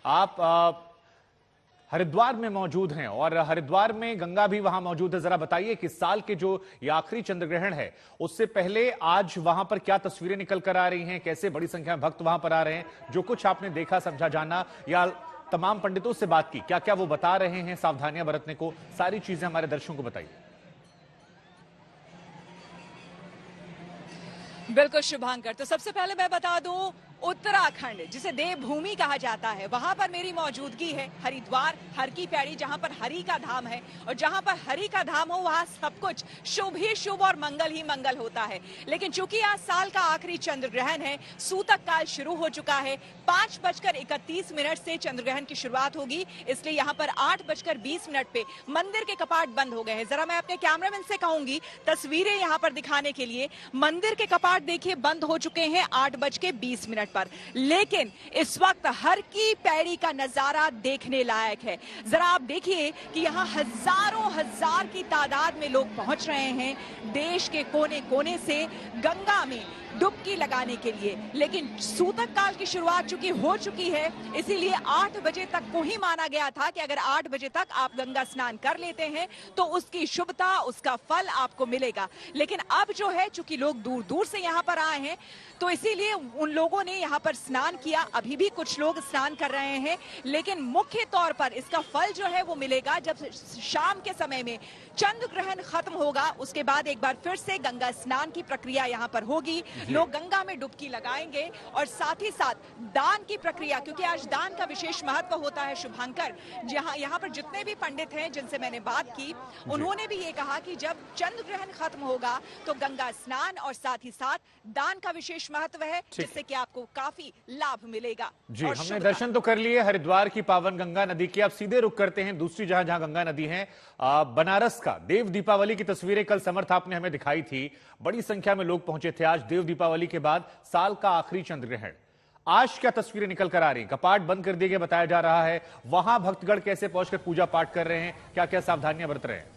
आप हरिद्वार में मौजूद हैं और हरिद्वार में गंगा भी वहां मौजूद है। जरा बताइए कि साल के जो ये आखिरी चंद्र ग्रहण है उससे पहले आज वहां पर क्या तस्वीरें निकल कर आ रही हैं, कैसे बड़ी संख्या में भक्त वहां पर आ रहे हैं, जो कुछ आपने देखा समझा जाना या तमाम पंडितों से बात की, क्या क्या वो बता रहे हैं सावधानियां बरतने को, सारी चीजें हमारे दर्शकों को बताइए। बिल्कुल शुभांकर, तो सबसे पहले मैं बता दूं उत्तराखंड जिसे देवभूमि कहा जाता है वहां पर मेरी मौजूदगी है। हरिद्वार हर की पैड़ी जहां पर हरि का धाम है और जहां पर हरि का धाम हो वहां सब कुछ शुभ ही शुभ और मंगल ही मंगल होता है। लेकिन चूंकि आज साल का आखिरी चंद्र ग्रहण है, सूतक काल शुरू हो चुका है। 5:31 से चंद्र ग्रहण की शुरुआत होगी, इसलिए यहाँ पर 8:20 पे मंदिर के कपाट बंद हो गए हैं। जरा मैं अपने कैमरामैन से कहूंगी तस्वीरें यहाँ पर दिखाने के लिए। मंदिर के कपाट देखिए बंद हो चुके हैं 8:20 पर, लेकिन इस वक्त हर की पैड़ी का नजारा देखने लायक है। जरा आप देखिए कि यहाँ हजारों हजार की तादाद में लोग पहुंच रहे हैं देश के कोने कोने से गंगा में डुबकी लगाने के लिए। लेकिन सूतक काल की शुरुआत चूंकि हो चुकी है, इसीलिए 8 बजे तक को ही माना गया था कि अगर 8 बजे तक आप गंगा स्नान कर लेते हैं तो उसकी शुभता, उसका फल आपको मिलेगा। लेकिन अब जो है चूंकि लोग दूर दूर से यहाँ पर आए हैं तो इसीलिए उन लोगों ने यहाँ पर स्नान किया। अभी भी कुछ लोग स्नान कर रहे हैं, लेकिन मुख्य तौर पर इसका फल जो है वो मिलेगा जब शाम के समय में चंद्र ग्रहण खत्म होगा। उसके बाद एक बार फिर से गंगा स्नान की प्रक्रिया यहाँ पर होगी, लोग गंगा में डुबकी लगाएंगे और साथ ही साथ दान की प्रक्रिया, क्योंकि आज दान का विशेष महत्व होता है शुभांकर। जहां यहाँ पर जितने भी पंडित हैं जिनसे मैंने बात की, उन्होंने भी ये कहा कि जब चंद्र ग्रहण खत्म होगा तो गंगा स्नान और साथ ही साथ दान का विशेष महत्व है, जिससे कि आपको काफी लाभ मिलेगा। जी, हमने दर्शन तो कर लिए हरिद्वार की पावन गंगा नदी की। अब सीधे रुक करते हैं दूसरी जहां गंगा नदी है, बनारस का देव दीपावली की तस्वीरें कल समर्थ आपने हमें दिखाई थी। बड़ी संख्या में लोग पहुंचे थे आज देव दीपावली के बाद साल का आखिरी चंद्र ग्रहण। आज क्या तस्वीरें निकल कर आ रही, कपाट बंद कर दिए गए बताया जा रहा है, वहां भक्तगण कैसे पहुंचकर पूजा पाठ कर रहे हैं, क्या क्या सावधानियां बरत रहे हैं।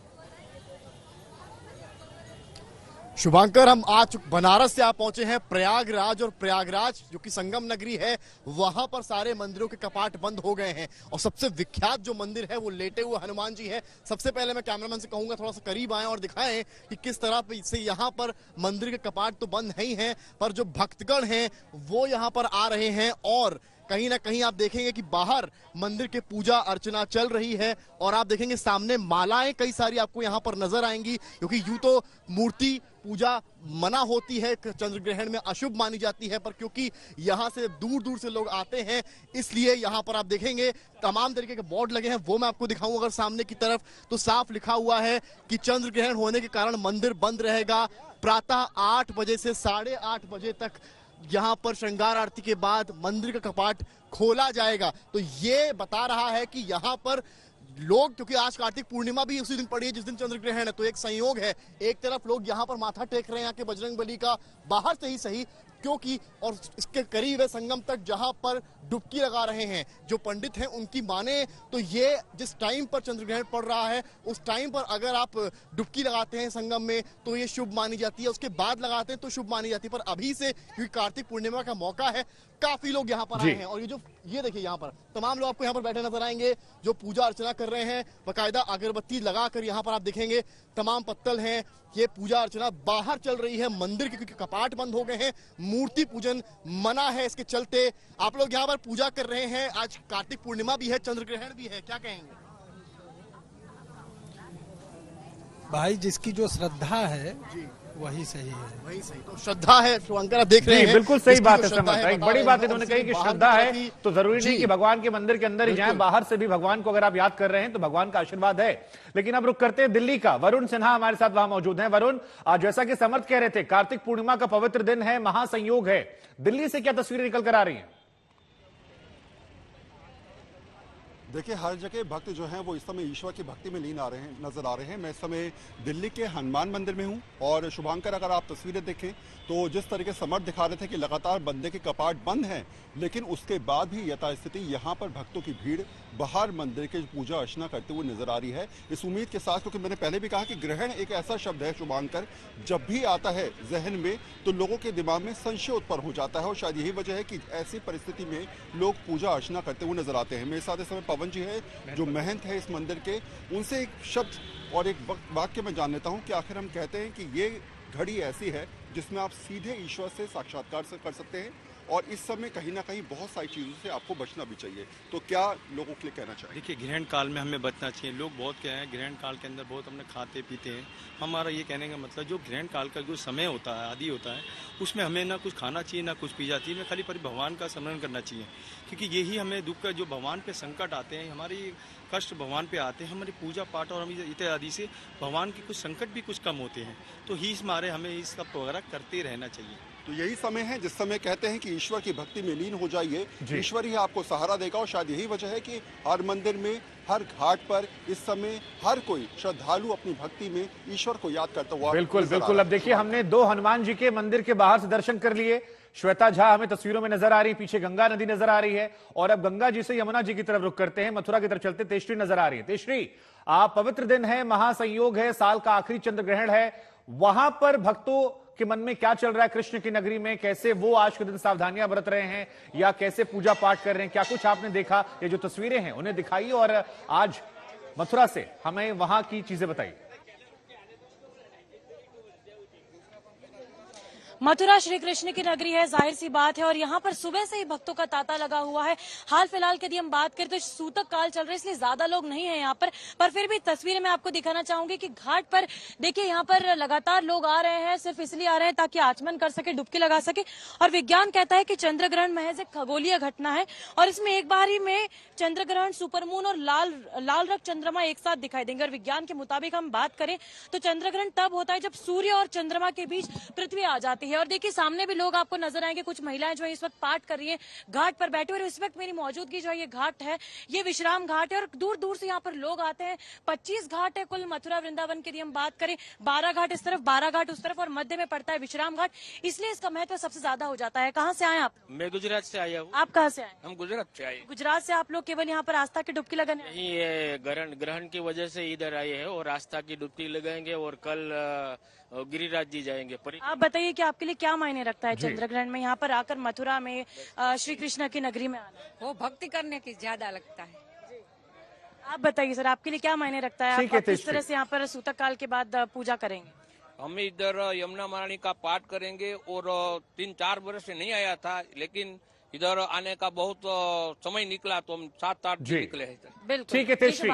शुभांकर, हम आज बनारस से आप पहुंचे हैं प्रयागराज, और प्रयागराज जो कि संगम नगरी है वहां पर सारे मंदिरों के कपाट बंद हो गए हैं और सबसे विख्यात जो मंदिर है वो लेटे हुए हनुमान जी है। सबसे पहले मैं कैमरामैन से कहूंगा थोड़ा सा करीब आएं और दिखाएं कि किस तरह से यहाँ पर मंदिर के कपाट तो बंद नहीं है, पर जो भक्तगण हैं वो यहाँ पर आ रहे हैं और कहीं ना कहीं आप देखेंगे कि बाहर मंदिर के पूजा अर्चना चल रही है और आप देखेंगे सामने मालाएं कई सारी आपको यहाँ पर नजर आएंगी, क्योंकि यूं तो मूर्ति पूजा मना होती है, चंद्र ग्रहण में अशुभ मानी जाती है, पर क्योंकि यहाँ से दूर दूर से लोग आते हैं इसलिए यहाँ पर आप देखेंगे तमाम तरीके के बोर्ड लगे हैं। वो मैं आपको दिखाऊं अगर सामने की तरफ, तो साफ लिखा हुआ है कि चंद्र ग्रहण होने के कारण मंदिर बंद रहेगा। प्रातः 8 बजे से 8:30 बजे तक यहाँ पर श्रृंगार आरती के बाद मंदिर का कपाट खोला जाएगा। तो ये बता रहा है कि यहाँ पर लोग, क्योंकि आज कार्तिक पूर्णिमा भी उसी दिन पड़ी है जिस दिन चंद्र ग्रहण है, तो एक संयोग है, एक तरफ लोग यहाँ पर माथा टेक रहे हैं यहाँ के बजरंग बली का, बाहर से ही सही, क्योंकि और इसके करीब है संगम तक जहां पर डुबकी लगा रहे हैं जो पंडित हैं उनकी माने तो ये जिस टाइम पर चंद्र ग्रहण पड़ रहा है उस टाइम पर अगर आप डुबकी लगाते हैं संगम में तो ये शुभ मानी जाती है, उसके बाद लगाते हैं तो शुभ मानी जाती है। पर अभी से क्योंकि कार्तिक पूर्णिमा का मौका है, काफी लोग यहाँ पर आए हैं और ये देखिए यहाँ पर तमाम लोग आपको यहाँ पर बैठे नजर आएंगे जो पूजा अर्चना कर रहे हैं। बाकायदा अगरबत्ती लगाकर यहाँ पर आप देखेंगे तमाम पत्तल हैं, ये पूजा अर्चना बाहर चल रही है मंदिर के, क्योंकि कपाट बंद हो गए हैं, मूर्ति पूजन मना है, इसके चलते आप लोग यहाँ पर पूजा कर रहे हैं। आज कार्तिक पूर्णिमा भी है, चंद्र ग्रहण भी है, क्या कहेंगे? भाई जिसकी जो श्रद्धा है वही सही है, वही सही। तो श्रद्धा है शुभांकर, आप देख रहे हैं बिल्कुल सही बात है समर्थ। एक बड़ी बात इन्होंने कही कि श्रद्धा है तो जरूरी नहीं कि भगवान के मंदिर के अंदर ही जाएं, बाहर से भी भगवान को अगर आप याद कर रहे हैं तो भगवान का आशीर्वाद है। लेकिन अब रुक करते हैं दिल्ली का, वरुण सिन्हा हमारे साथ वहां मौजूद हैं। वरुण, जैसा कि समर्थ कह रहे थे कार्तिक पूर्णिमा का पवित्र दिन है, महासंयोग है, दिल्ली से क्या तस्वीरें निकल कर आ रही हैं? देखिए, हर जगह भक्त जो हैं वो इस समय ईश्वर की भक्ति में लीन नजर आ रहे हैं। मैं इस समय दिल्ली के हनुमान मंदिर में हूं और शुभांकर, अगर आप तस्वीरें देखें तो जिस तरीके से समर्थ दिखा रहे थे कि लगातार मंदिर के कपाट बंद हैं, लेकिन उसके बाद भी यथास्थिति यहाँ पर भक्तों की भीड़ बाहर मंदिर के पूजा अर्चना करते हुए नजर आ रही है। इस उम्मीद के साथ, क्योंकि मैंने पहले भी कहा कि ग्रहण एक ऐसा शब्द है शुभांकर, जब भी आता है जहन में तो लोगों के दिमाग में संशय उत्पन्न हो जाता है और शायद यही वजह है कि ऐसी परिस्थिति में लोग पूजा अर्चना करते हुए नजर आते हैं। मेरे साथ इस समय पवन जी है जो महंत है इस मंदिर के, उनसे एक शब्द और एक वाक्य में जान लेता हूं कि आखिर हम कहते हैं कि ये घड़ी ऐसी है जिसमें आप सीधे ईश्वर से साक्षात्कार कर सकते हैं और इस समय कहीं ना कहीं बहुत सारी चीजों से आपको बचना भी चाहिए। तो क्या लोगों के लिए कहना चाहिए? देखिए, ग्रहण काल में हमें बचना चाहिए। लोग बहुत क्या है, ग्रहण काल के अंदर बहुत हमने खाते पीते हैं। हमारा ये कहने का मतलब, जो ग्रहण काल का जो समय होता है, आदि होता है, उसमें हमें ना कुछ खाना चाहिए ना कुछ पी चाहिए, हमें खाली भगवान का स्मरण करना चाहिए, क्योंकि यही हमें दुख का, जो भगवान पे संकट आते हैं, हमारी कष्ट भगवान पे आते हैं, हमारी पूजा पाठ और हम इत्यादि से भगवान के कुछ संकट भी कुछ कम होते हैं। तो ही इस मारे हमें इस सब वगैरह करते रहना चाहिए। तो यही समय है जिस समय कहते हैं कि ईश्वर की भक्ति में लीन हो जाइए, ईश्वर ही आपको सहारा देगा। और शायद यही वजह है कि हर मंदिर में, हर घाट पर इस समय हर कोई श्रद्धालु अपनी भक्ति में ईश्वर को याद करता हुआ बिल्कुल बिल्कुल। अब देखिए, हमने दो हनुमान जी के मंदिर के बाहर से दर्शन कर लिए। श्वेता झा हमें तस्वीरों में नजर आ रही है, पीछे गंगा नदी नजर आ रही है और अब गंगा जी से यमुना जी की तरफ रुख करते हैं, मथुरा की तरफ चलते। तेजश्री नजर आ रही है। तेजश्री, आप, पवित्र दिन है, महासंयोग है, साल का आखिरी चंद्र ग्रहण है, वहां पर भक्तों के मन में क्या चल रहा है? कृष्ण की नगरी में कैसे वो आज के दिन सावधानियां बरत रहे हैं या कैसे पूजा पाठ कर रहे हैं? क्या कुछ आपने देखा? ये जो तस्वीरें हैं उन्हें दिखाइए और आज मथुरा से हमें वहां की चीजें बताइए। मथुरा श्री कृष्ण की नगरी है, जाहिर सी बात है, और यहाँ पर सुबह से ही भक्तों का तांता लगा हुआ है। हाल फिलहाल की यदि हम बात करें तो सूतक काल चल रहा है, इसलिए ज्यादा लोग नहीं है यहाँ पर फिर भी तस्वीरें मैं आपको दिखाना चाहूंगी कि घाट पर देखिए, यहाँ पर लगातार लोग आ रहे हैं, सिर्फ इसलिए आ रहे हैं ताकि आचमन कर सके, डुबकी लगा सके। और विज्ञान कहता है कि चंद्र ग्रहण महज एक खगोलीय घटना है और इसमें एक बार ही में चंद्र ग्रहण, सुपरमून और लाल रक्त चंद्रमा एक साथ दिखाई देंगे। और विज्ञान के मुताबिक हम बात करें तो चंद्र ग्रहण तब होता है जब सूर्य और चंद्रमा के बीच पृथ्वी आ जाती है। और देखिए, सामने भी लोग आपको नजर आएंगे, कुछ महिलाएं जो है इस वक्त पाठ कर रही हैं घाट पर बैठे हुए। इस वक्त मेरी मौजूदगी जो है, ये घाट है, ये विश्राम घाट है और दूर दूर से यहाँ पर लोग आते हैं। 25 घाट है कुल मथुरा वृंदावन की यदि हम बात करें, 12 घाट इस तरफ, 12 घाट उस तरफ और मध्य में पड़ता है विश्राम घाट, इसलिए इसका महत्व सबसे ज्यादा हो जाता है। कहाँ से आए आप? मैं गुजरात से आया हूँ। आप कहाँ से आए? हम गुजरात से आए। गुजरात से आप लोग केवल यहाँ पर आस्था की डुबकी लगाने आए? यही ग्रहण की वजह से इधर आए हैं और आस्था की डुबकी लगाएंगे और कल गिरिराज जी जाएंगे। आप बताइए कि आपके लिए क्या मायने रखता है चंद्र ग्रहण में यहाँ पर आकर मथुरा में श्री कृष्ण की नगरी में आना? वो भक्ति करने की ज्यादा लगता है। आप बताइए सर, आपके लिए क्या मायने रखता है? आप किस तरह से यहाँ पर सूतक काल के बाद पूजा करेंगे? हम इधर यमुना महारानी का पाठ करेंगे और 3-4 वर्ष से नहीं आया था, लेकिन इधर आने का बहुत समय निकला तो हम 7-8 दिन निकले हैं। बिल्कुल, ठीक है तेजश्री।